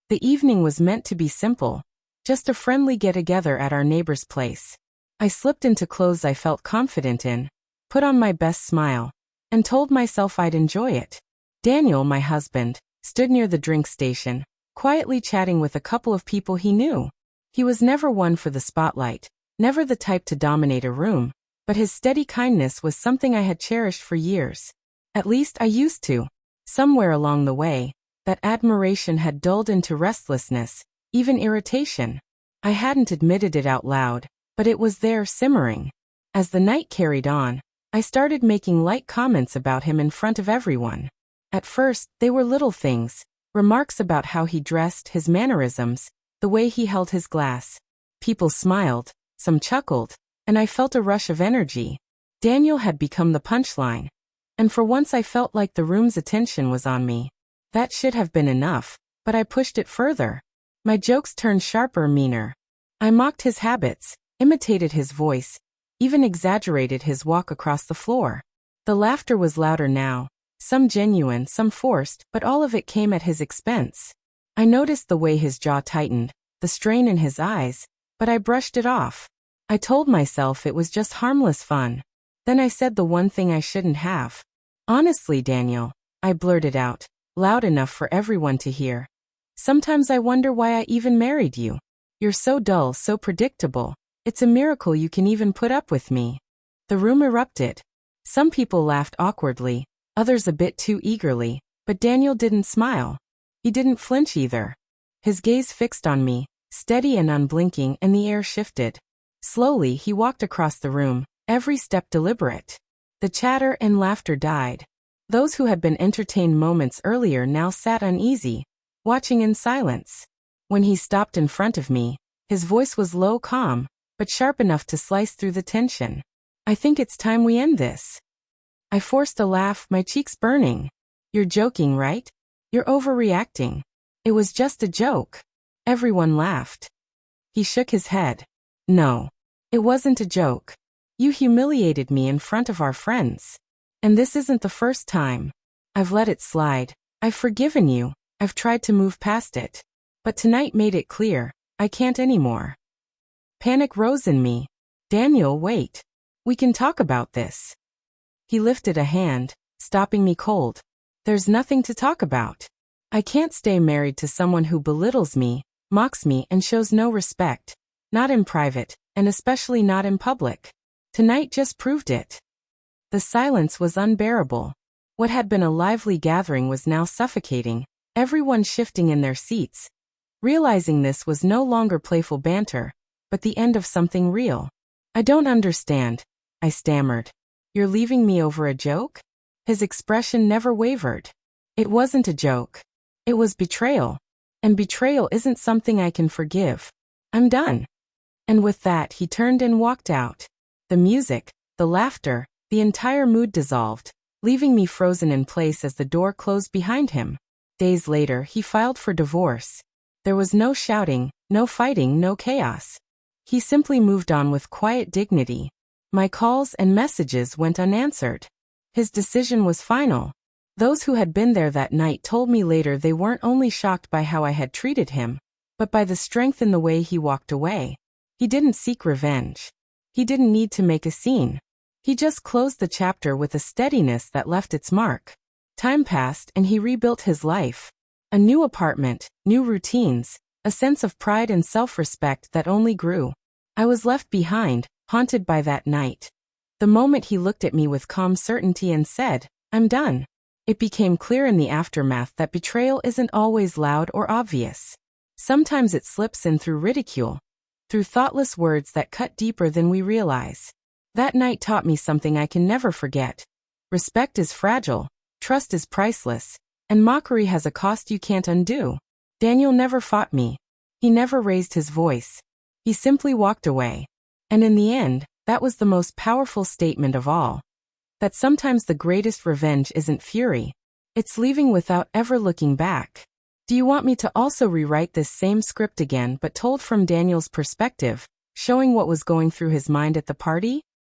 The evening was meant to be simple, just a friendly get-together at our neighbor's place. I slipped into clothes I felt confident in, put on my best smile, and told myself I'd enjoy it. Daniel, my husband, stood near the drink station, quietly chatting with a couple of people he knew. He was never one for the spotlight, never the type to dominate a room, but his steady kindness was something I had cherished for years. At least I used to. Somewhere along the way, that admiration had dulled into restlessness, even irritation. I hadn't admitted it out loud, but it was there simmering. As the night carried on, I started making light comments about him in front of everyone. At first, they were little things, remarks about how he dressed, his mannerisms, the way he held his glass. People smiled, some chuckled, and I felt a rush of energy. Daniel had become the punchline, and for once I felt like the room's attention was on me. That should have been enough, but I pushed it further. My jokes turned sharper, meaner. I mocked his habits, imitated his voice, even exaggerated his walk across the floor. The laughter was louder now, some genuine, some forced, but all of it came at his expense. I noticed the way his jaw tightened, the strain in his eyes, but I brushed it off. I told myself it was just harmless fun. Then I said the one thing I shouldn't have. Honestly, Daniel, I blurted out, loud enough for everyone to hear. Sometimes I wonder why I even married you. You're so dull, so predictable. It's a miracle you can even put up with me. The room erupted. Some people laughed awkwardly, others a bit too eagerly, but Daniel didn't smile. He didn't flinch either. His gaze fixed on me, steady and unblinking, and the air shifted. Slowly, he walked across the room, every step deliberate. The chatter and laughter died. Those who had been entertained moments earlier now sat uneasy, watching in silence. When he stopped in front of me, his voice was low, calm, but sharp enough to slice through the tension. I think it's time we end this. I forced a laugh, my cheeks burning. You're joking, right? You're overreacting. It was just a joke. Everyone laughed. He shook his head. No, it wasn't a joke. You humiliated me in front of our friends. And this isn't the first time. I've let it slide. I've forgiven you. I've tried to move past it. But tonight made it clear, I can't anymore. Panic rose in me. Daniel, wait. We can talk about this. He lifted a hand, stopping me cold. There's nothing to talk about. I can't stay married to someone who belittles me, mocks me, and shows no respect. Not in private, and especially not in public. Tonight just proved it. The silence was unbearable. What had been a lively gathering was now suffocating, everyone shifting in their seats. Realizing this was no longer playful banter, but the end of something real. I don't understand, I stammered. You're leaving me over a joke? His expression never wavered. It wasn't a joke. It was betrayal. And betrayal isn't something I can forgive. I'm done. And with that, he turned and walked out. The music, the laughter, the entire mood dissolved, leaving me frozen in place as the door closed behind him. Days later, he filed for divorce. There was no shouting, no fighting, no chaos. He simply moved on with quiet dignity. My calls and messages went unanswered. His decision was final. Those who had been there that night told me later they weren't only shocked by how I had treated him, but by the strength in the way he walked away. He didn't seek revenge. He didn't need to make a scene. He just closed the chapter with a steadiness that left its mark. Time passed and he rebuilt his life. A new apartment, new routines, a sense of pride and self-respect that only grew. I was left behind, haunted by that night. The moment he looked at me with calm certainty and said, I'm done. It became clear in the aftermath that betrayal isn't always loud or obvious. Sometimes it slips in through ridicule, through thoughtless words that cut deeper than we realize. That night taught me something I can never forget. Respect is fragile, trust is priceless, and mockery has a cost you can't undo. Daniel never fought me. He never raised his voice. He simply walked away. And in the end, that was the most powerful statement of all. That sometimes the greatest revenge isn't fury. It's leaving without ever looking back. Do you want me to also rewrite this same script again but told from Daniel's perspective, showing what was going through his mind at the party?